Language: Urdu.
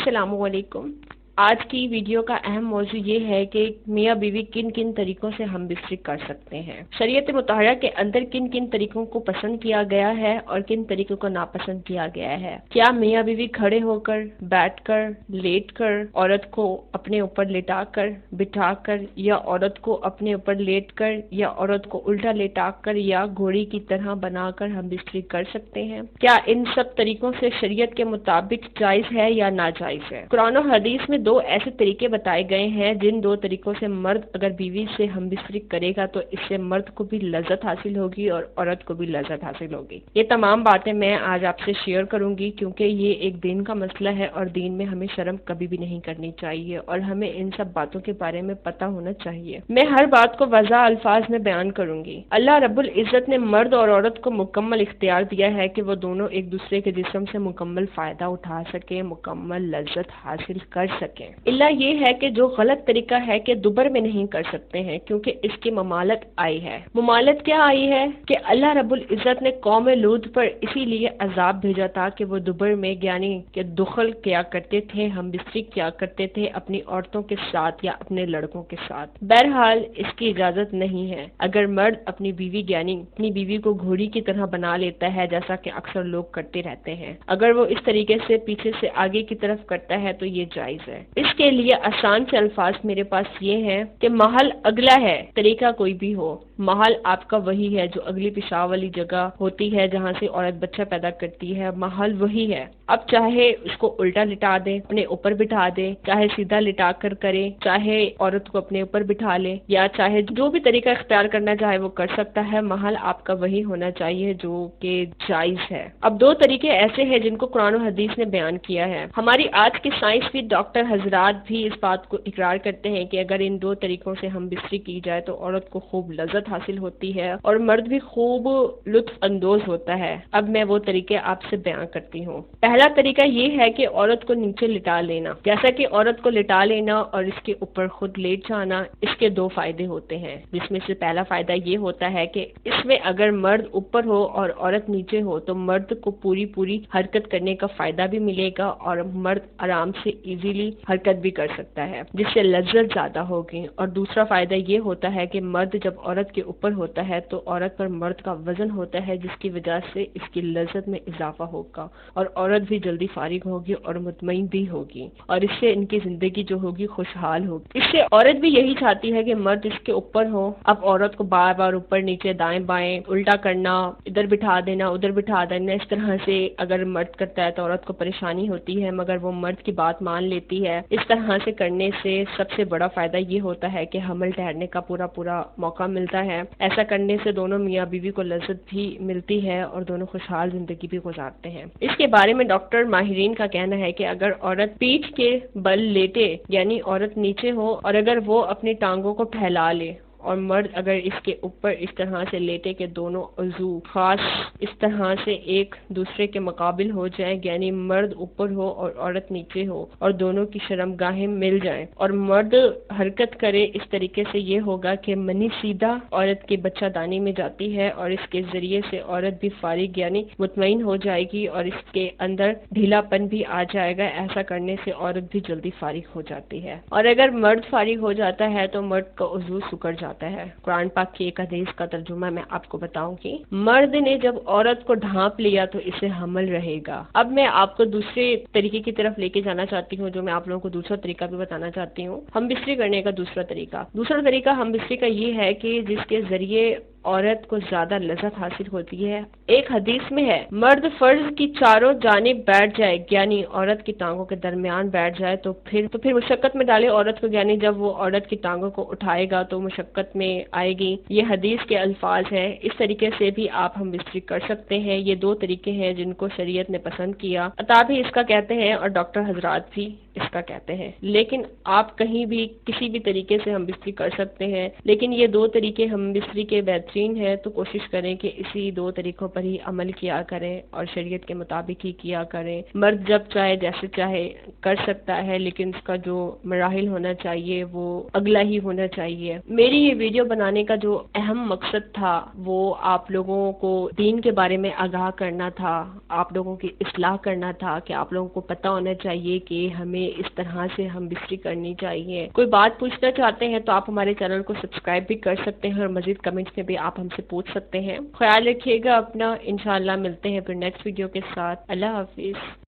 السلام علیکم۔ آج کی ویڈیو کا اہم موضوع یہ ہے کہ میاں بیوی کن کن طریقوں سے ہم بستری کر سکتے ہیں۔ شریعت مطہرہ کے اندر کن کن طریقوں کو پسند کیا گیا ہے اور کن طریقوں کو ناپسند کیا گیا ہے۔ کیا میاں بیوی کھڑے ہو کر، بیٹھ کر، لیٹ کر، عورت کو اپنے اوپر لٹا کر، بٹھا کر، یا عورت کو اپنے اوپر لیٹ کر، یا عورت کو الٹا لٹا کر، یا گھوڑی کی طرح بنا کر ہم بستری کر سکتے ہیں؟ کیا ان سب طریقوں سے شریعت کے مطابق جائز ہے یا ناجائز ہے؟ قرآن و حدیث میں دو ایسے طریقے بتائے گئے ہیں جن دو طریقوں سے مرد اگر بیوی سے ہم بستری کرے گا تو اس سے مرد کو بھی لذت حاصل ہوگی اور عورت کو بھی لذت حاصل ہوگی۔ یہ تمام باتیں میں آج آپ سے شیئر کروں گی کیونکہ یہ ایک دین کا مسئلہ ہے اور دین میں ہمیں شرم کبھی بھی نہیں کرنی چاہیے اور ہمیں ان سب باتوں کے بارے میں پتہ ہونا چاہیے۔ میں ہر بات کو واضح الفاظ میں بیان کروں گی۔ اللہ رب العزت نے مرد اور عورت کو مکمل اختیار دیا ہے کہ وہ دونوں ایک دوسرے کے جسم سے مکمل فائدہ اٹھا سکیں، مکمل لذت حاصل کر سکیں۔ اللہ یہ ہے کہ جو غلط طریقہ ہے کہ دوبر میں نہیں کر سکتے ہیں کیونکہ اس کی ممالت آئی ہے۔ ممالت کیا آئی ہے کہ اللہ رب العزت نے قوم لوط پر اسی لیے عذاب بھیجا تھا کہ وہ دوبر میں یعنی کہ دخل کیا کرتے تھے، ہم بستری کیا کرتے تھے اپنی عورتوں کے ساتھ یا اپنے لڑکوں کے ساتھ۔ بہرحال اس کی اجازت نہیں ہے۔ اگر مرد اپنی بیوی یعنی اپنی بیوی کو گھوڑی کی طرح بنا لیتا ہے جیسا کہ اکثر لوگ کرتے رہتے ہیں، اگر وہ اس طریقے سے پیچھے سے آگے کی طرف کرتا ہے تو یہ جائز ہے۔ اس کے لیے آسان سے الفاظ میرے پاس یہ ہیں کہ محل اگلا ہے، طریقہ کوئی بھی ہو، محل آپ کا وہی ہے جو اگلی پیشاب والی جگہ ہوتی ہے جہاں سے عورت بچہ پیدا کرتی ہے، محل وہی ہے۔ اب چاہے اس کو الٹا لٹا دے، اپنے اوپر بٹھا دے، چاہے سیدھا لٹا کر کرے، چاہے عورت کو اپنے اوپر بٹھا لے، یا چاہے جو بھی طریقہ اختیار کرنا چاہے وہ کر سکتا ہے، محل آپ کا وہی ہونا چاہیے جو کہ جائز ہے۔ اب دو طریقے ایسے ہیں جن کو قرآن و حدیث نے بیان کیا ہے۔ ہماری آج کی سائنس بھی ڈاکٹر حضرات بھی اس بات کو اقرار کرتے ہیں کہ اگر ان دو طریقوں سے ہم بستری کی جائے تو عورت کو خوب لذت حاصل ہوتی ہے اور مرد بھی خوب لطف اندوز ہوتا ہے۔ اب میں وہ طریقے آپ سے بیان کرتی ہوں۔ پہلا طریقہ یہ ہے کہ عورت کو نیچے لٹا لینا۔ جیسا کہ عورت کو لٹا لینا اور اس کے اوپر خود لیٹ جانا، اس کے دو فائدے ہوتے ہیں، جس میں سے پہلا فائدہ یہ ہوتا ہے کہ اس میں اگر مرد اوپر ہو اور عورت نیچے ہو تو مرد کو پوری حرکت کرنے کا فائدہ بھی ملے گا اور مرد آرام سے ایزیلی حرکت بھی کر سکتا ہے جس سے لذت زیادہ ہوگی۔ اور دوسرا فائدہ یہ ہوتا ہے کہ مرد جب عورت کے اوپر ہوتا ہے تو عورت پر مرد کا وزن ہوتا ہے جس کی وجہ سے اس کی لذت میں اضافہ ہوگا اور عورت بھی جلدی فارغ ہوگی اور مطمئن بھی ہوگی اور اس سے ان کی زندگی جو ہوگی خوشحال ہوگی۔ اس سے عورت بھی یہی چاہتی ہے کہ مرد اس کے اوپر ہو۔ اب عورت کو بار بار اوپر نیچے دائیں بائیں الٹا کرنا، ادھر بٹھا دینا ادھر بٹھا دینا، اس طرح سے اگر مرد کرتا ہے تو عورت کو پریشانی ہوتی ہے، مگر وہ مرد کی بات مان لیتی ہے۔ اس طرح سے کرنے سے سب سے بڑا فائدہ یہ ہوتا ہے کہ حمل ٹھہرنے کا پورا موقع ملتا ہے۔ ایسا کرنے سے دونوں میاں بیوی کو لذت بھی ملتی ہے اور دونوں خوشحال زندگی بھی گزارتے ہیں۔ اس کے بارے میں ڈاکٹر ماہرین کا کہنا ہے کہ اگر عورت پیٹھ کے بل لیٹے یعنی عورت نیچے ہو اور اگر وہ اپنی ٹانگوں کو پھیلا لے اور مرد اگر اس کے اوپر اس طرح سے لیٹے کہ دونوں عضو خاص اس طرح سے ایک دوسرے کے مقابل ہو جائیں، یعنی مرد اوپر ہو اور عورت نیچے ہو اور دونوں کی شرمگاہیں مل جائیں اور مرد حرکت کرے، اس طریقے سے یہ ہوگا کہ منی سیدھا عورت کی بچہ دانی میں جاتی ہے اور اس کے ذریعے سے عورت بھی فارغ یعنی مطمئن ہو جائے گی اور اس کے اندر ڈھیلا پن بھی آ جائے گا۔ ایسا کرنے سے عورت بھی جلدی فارغ ہو جاتی ہے اور اگر مرد فارغ ہو جاتا ہے تو مرد کا عضو سکڑ جاتا ہے۔ قرآن پاک کی ایک حدیث کا ترجمہ میں آپ کو بتاؤں گی، مرد نے جب عورت کو ڈھانپ لیا تو اسے حمل رہے گا۔ اب میں آپ کو دوسرے طریقے کی طرف لے کے جانا چاہتی ہوں جو میں آپ لوگوں کو دوسرا طریقہ بھی بتانا چاہتی ہوں۔ ہم بستری کرنے کا دوسرا طریقہ ہم بستری کا یہ ہے کہ جس کے ذریعے عورت کو زیادہ لذت حاصل ہوتی ہے۔ ایک حدیث میں ہے، مرد فرض کی چاروں جانب بیٹھ جائے یعنی عورت کی ٹانگوں کے درمیان بیٹھ جائے تو پھر مشقت میں ڈالے عورت کو، یعنی جب وہ عورت کی ٹانگوں کو اٹھائے گا تو مشقت میں آئے گی۔ یہ حدیث کے الفاظ ہیں۔ اس طریقے سے بھی آپ ہم بستری کر سکتے ہیں۔ یہ دو طریقے ہیں جن کو شریعت نے پسند کیا، عطا بھی اس کا کہتے ہیں اور ڈاکٹر حضرات بھی اس کا کہتے ہیں۔ لیکن آپ کہیں بھی کسی بھی طریقے سے ہم بستری کر سکتے ہیں، لیکن یہ دو طریقے ہم بستری کے بہترین ہیں، تو کوشش کریں کہ اسی دو طریقوں پر ہی عمل کیا کریں اور شریعت کے مطابق ہی کیا کریں۔ مرد جب چاہے جیسے چاہے کر سکتا ہے، لیکن اس کا جو مراحل ہونا چاہیے وہ اگلا ہی ہونا چاہیے۔ میری یہ ویڈیو بنانے کا جو اہم مقصد تھا وہ آپ لوگوں کو دین کے بارے میں آگاہ کرنا تھا، آپ لوگوں کی اصلاح کرنا تھا کہ آپ لوگوں کو پتہ ہونا چاہیے کہ ہمیں اس طرح سے ہم بستری کرنی چاہیے۔ کوئی بات پوچھنا چاہتے ہیں تو آپ ہمارے چینل کو سبسکرائب بھی کر سکتے ہیں اور مزید کمنٹس میں بھی آپ ہم سے پوچھ سکتے ہیں۔ خیال رکھیے گا اپنا، انشاءاللہ ملتے ہیں پھر نیکسٹ ویڈیو کے ساتھ۔ اللہ حافظ۔